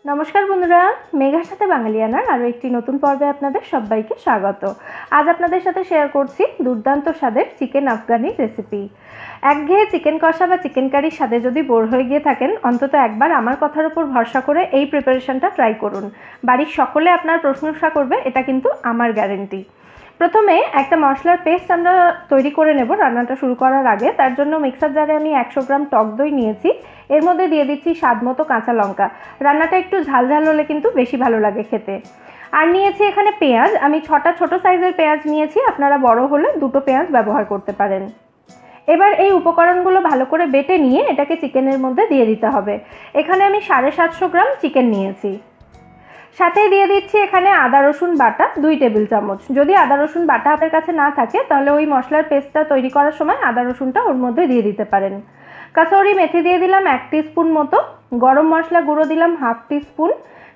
নমস্কার বন্ধুরা, মেঘার সাথে বাঙালিয়ানার আরও একটি নতুন পর্বে আপনাদের সবাইকে স্বাগত। আজ আপনাদের সাথে শেয়ার করছি দুর্দান্ত স্বাদের চিকেন আফগানি রেসিপি। একঘেয়ে চিকেন কষা বা চিকেন কারির স্বাদে যদি বোর হয়ে গিয়ে থাকেন, অন্তত একবার আমার কথার উপর ভরসা করে এই প্রিপারেশনটা ট্রাই করুন। বাড়ির সকলে আপনার প্রশংসা করবে, এটা কিন্তু আমার গ্যারেন্টি। প্রথমে একটা মশলার পেস্ট আমরা তৈরি করে নেব রান্নাটা শুরু করার আগে। তার জন্য মিক্সার জারে আমি 100 গ্রাম টক দই নিয়েছি। এর মধ্যে দিয়ে দিচ্ছি স্বাদ মতো কাঁচা লঙ্কা। রান্নাটা একটু ঝাল ঝাল হলে কিন্তু বেশি ভালো লাগে খেতে। আর নিয়েছি এখানে পেঁয়াজ, আমি 6টা ছোটো সাইজের পেঁয়াজ নিয়েছি, আপনারা বড় হলে 2টো পেঁয়াজ ব্যবহার করতে পারেন। এবার এই উপকরণগুলো ভালো করে বেটে নিয়ে এটাকে চিকেনের মধ্যে দিয়ে দিতে হবে। এখানে আমি 750 গ্রাম চিকেন নিয়েছি। সাথে দিয়ে দিচ্ছি এখানে আদা রসুন বাটা 2 টেবিল চামচ। যদি আদা রসুন বাটা আপনার কাছে না থাকে তাহলে ওই মশলার পেস্টটা তৈরি করার সময় আদা রসুনটা ওর মধ্যে দিয়ে দিতে পারেন। কাসৌরি মেথি দিয়ে দিলাম 1 টিস্পুন মতো, গরম মশলা গুঁড়ো দিলাম 1/2 টিস্পুন,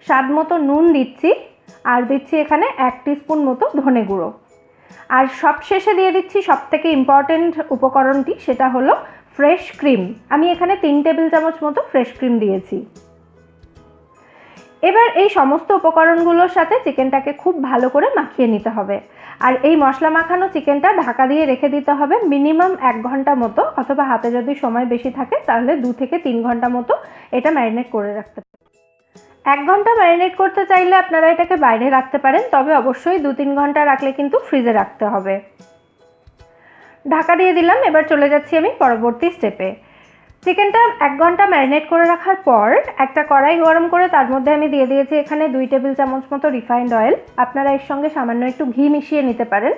স্বাদ মতো নুন দিচ্ছি, আর দিচ্ছি এখানে 1 টিস্পুন মতো ধনে গুঁড়ো। আর সব শেষে দিয়ে দিচ্ছি সবথেকে ইম্পর্টেন্ট উপকরণটি, সেটা হলো ফ্রেশ ক্রিম। আমি এখানে 3 টেবিল চামচ মতো ফ্রেশ ক্রিম দিয়েছি। এবার এই সমস্ত উপকরণগুলোর সাথে চিকেনটাকে খুব ভালো করে মাখিয়ে নিতে হবে। আর এই মশলা মাখানো চিকেনটা ঢাকা দিয়ে রেখে দিতে হবে মিনিমাম 1 ঘন্টা মতো, অথবা হাতে যদি সময় বেশি থাকে তাহলে 2 থেকে 3 ঘন্টা মতো এটা ম্যারিনেট করে রাখতে পারেন। 1 ঘন্টা ম্যারিনেট করতে চাইলে আপনারা এটাকে বাইরে রাখতে পারেন, তবে অবশ্যই 2-3 ঘন্টা রাখলে কিন্তু ফ্রিজে রাখতে হবে। ঢাকা দিয়ে দিলাম। এবার চলে যাচ্ছি আমি পরবর্তী স্টেপে। চিকেনটা 1 ঘন্টা ম্যারিনেট করে রাখার পর একটা কড়াই গরম করে তার মধ্যে আমি দিয়ে দিয়েছি এখানে 2 টেবিল চামচ মতো রিফাইন্ড অয়েল। আপনারা এর সঙ্গে সামান্য একটু ঘি মিশিয়ে নিতে পারেন।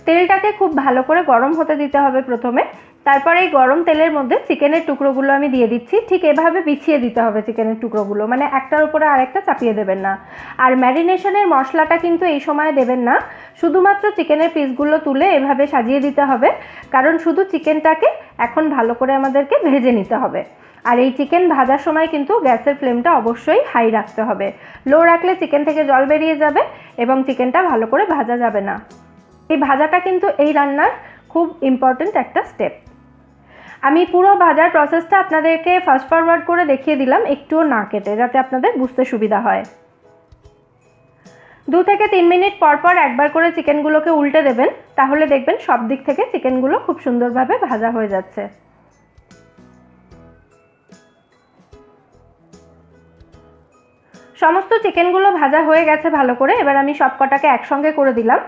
তেলটাকে খুব ভালো করে গরম হতে দিতে হবে প্রথমে। তারপরে এই গরম তেলের মধ্যে চিকেনের টুকরোগুলো আমি দিয়ে দিচ্ছি। ঠিক এভাবে বিছিয়ে দিতে হবে চিকেনের টুকরোগুলো, মানে একটার উপরে আরেকটা চাপিয়ে দেবেন না। আর ম্যারিনেশনের মশলাটা কিন্তু এই সময় দেবেন না, শুধুমাত্র চিকেনের পিসগুলো তুলে এভাবে সাজিয়ে দিতে হবে, কারণ শুধু চিকেনটাকে এখন ভালো করে আমাদেরকে ভেজে নিতে হবে। আর এই চিকেন ভাজার সময় কিন্তু গ্যাসের ফ্লেমটা অবশ্যই হাই রাখতে হবে। লো রাখলে চিকেন থেকে জল বেরিয়ে যাবে এবং চিকেনটা ভালো করে ভাজা যাবে না। এই ভাজাটা কিন্তু এই রান্নার খুব ইম্পর্ট্যান্ট একটা স্টেপ। আমি পুরো ভাজার প্রসেসটা আপনাদেরকে ফাস্ট ফরওয়ার্ড করে দেখিয়ে দিলাম, একটুও না কেটে, যাতে আপনাদের বুঝতে সুবিধা হয়। 2 থেকে 3 মিনিট পর পর একবার করে চিকেনগুলোকে উল্টে দেবেন, তাহলে দেখবেন সব দিক থেকে চিকেনগুলো খুব সুন্দরভাবে ভাজা হয়ে যাচ্ছে। সমস্ত চিকেনগুলো ভাজা হয়ে গেছে ভালো করে। এবার আমি সব কটাকে একসঙ্গে করে দিলাম।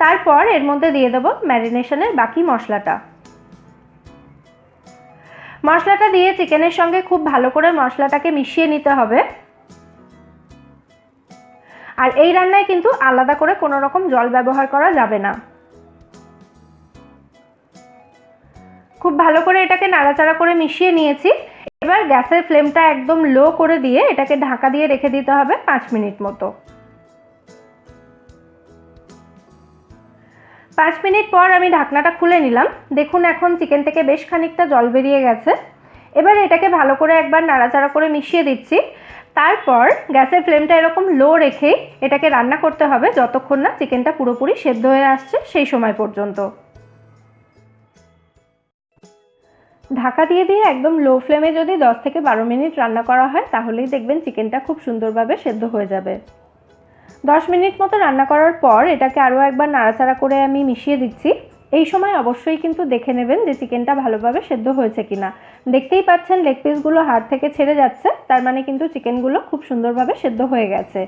তারপর এর মধ্যে দিয়ে দেবো ম্যারিনেশনের বাকি মশলাটা। মশলাটা দিয়ে চিকেনের সঙ্গে খুব ভালো করে মশলাটাকে মিশিয়ে নিতে হবে। আর এই রান্নায় কিন্তু আলাদা করে কোনো রকম জল ব্যবহার করা যাবে না। খুব ভালো করে এটাকে নাড়াচাড়া করে মিশিয়ে নিয়েছি। এবার গ্যাসের ফ্লেমটা একদম লো করে দিয়ে এটাকে ঢাকা দিয়ে রেখে দিতে হবে 5 মিনিট মতো। 5 মিনিট পর আমি ঢাকনাটা খুলে নিলাম। দেখুন এখন চিকেন থেকে বেশ খানিকটা জল বেরিয়ে গেছে। এবার এটাকে ভালো করে একবার নাড়াচাড়া করে মিশিয়ে দিচ্ছি। তারপর গ্যাসের ফ্লেমটা এরকম লো রেখে এটাকে রান্না করতে হবে যতক্ষণ না চিকেনটা পুরোপুরি সেদ্ধ হয়ে আসছে সেই সময় পর্যন্ত। ঢাকা দিয়ে দিয়ে একদম লো ফ্লেমে যদি 10 থেকে 12 মিনিট রান্না করা হয় তাহলেই দেখবেন চিকেনটা খুব সুন্দরভাবে সেদ্ধ হয়ে যাবে। 10 মিনিট মতো রান্না করার পর এটাকে আরও একবার নাড়াচাড়া করে আমি মিশিয়ে দিচ্ছি। এই সময় অবশ্যই কিন্তু দেখে নেবেন যে চিকেনটা ভালোভাবে সেদ্ধ হয়েছে কিনা। দেখতেই পাচ্ছেন লেগ পিসগুলো হাড় থেকে ছেড়ে যাচ্ছে, তার মানে কিন্তু চিকেনগুলো খুব সুন্দরভাবে সেদ্ধ হয়ে গেছে।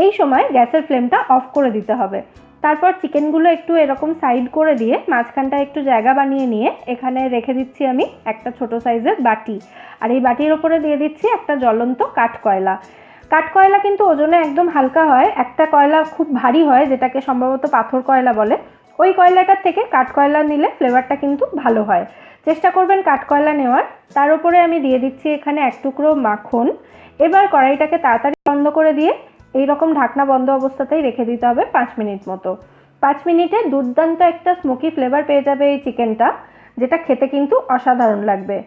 এই সময় গ্যাসের ফ্লেমটা অফ করে দিতে হবে। তারপর চিকেনগুলো একটু এরকম সাইড করে দিয়ে মাঝখানটা একটু জায়গা বানিয়ে নিয়ে এখানে রেখে দিচ্ছি আমি একটা ছোট সাইজের বাটি। আর এই বাটির ওপরে দিয়ে দিচ্ছি একটা জ্বলন্ত কাঠকয়লা। কাঠকয়লা কিন্তু ওজনে একদম হালকা হয়, একটা কয়লা খুব ভারী হয় যেটাকে সম্ভবত পাথর কয়লা বলে। ওই কয়লাটার থেকে কাঠকয়লা নিলে ফ্লেভারটা কিন্তু ভালো হয়। চেষ্টা করবেন কাঠকয়লা নেওয়ার। তার উপরে আমি দিয়ে দিচ্ছি এখানে 1 টুকরো মাখন। এবার কড়াইটাকে তাড়াতাড়ি বন্ধ করে দিয়ে এইরকম ঢাকনা বন্ধ অবস্থাতেই রেখে দিতে হবে 5 মিনিট মতো। 5 মিনিটে দুর্দান্ত একটা স্মোকি ফ্লেভার পেয়ে যাবে এই চিকেনটা, যেটা খেতে কিন্তু অসাধারণ লাগবে।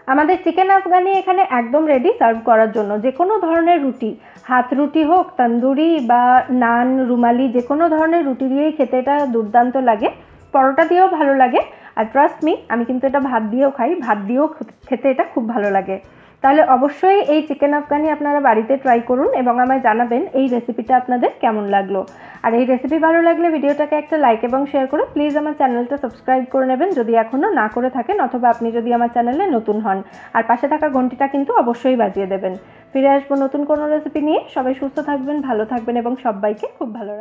আমাদের চিকেন আফগানি এখানে একদম রেডি সার্ভ করার জন্য। যে কোনো ধরনের রুটি, হাত রুটি হোক, তন্দুরি বা নান, রুমালি, যে কোনো ধরনের রুটি দিয়েই খেতে এটা দুর্দান্ত লাগে। পরোটা দিয়েও ভালো লাগে। আর ট্রাস্ট মি, আমি কিন্তু এটা ভাত দিয়েও খাই, ভাত দিয়েও খেতে এটা খুব ভালো লাগে। তাহলে অবশ্যই এই চিকেন আফগানি আপনারা বাড়িতে ট্রাই করুন এবং আমায় জানাবেন এই রেসিপিটা আপনাদের কেমন লাগলো। আর এই রেসিপি ভালো লাগলে ভিডিওটাকে একটা লাইক এবং শেয়ার করে প্লিজ আমার চ্যানেলটা সাবস্ক্রাইব করে নেবেন যদি এখনও না করে থাকেন, অথবা আপনি যদি আমার চ্যানেলে নতুন হন। আর পাশে থাকা ঘন্টিটা কিন্তু অবশ্যই বাজিয়ে দেবেন। ফিরে আসবো নতুন কোনো রেসিপি নিয়ে। সবাই সুস্থ থাকবেন, ভালো থাকবেন এবং সবাইকে খুব ভালো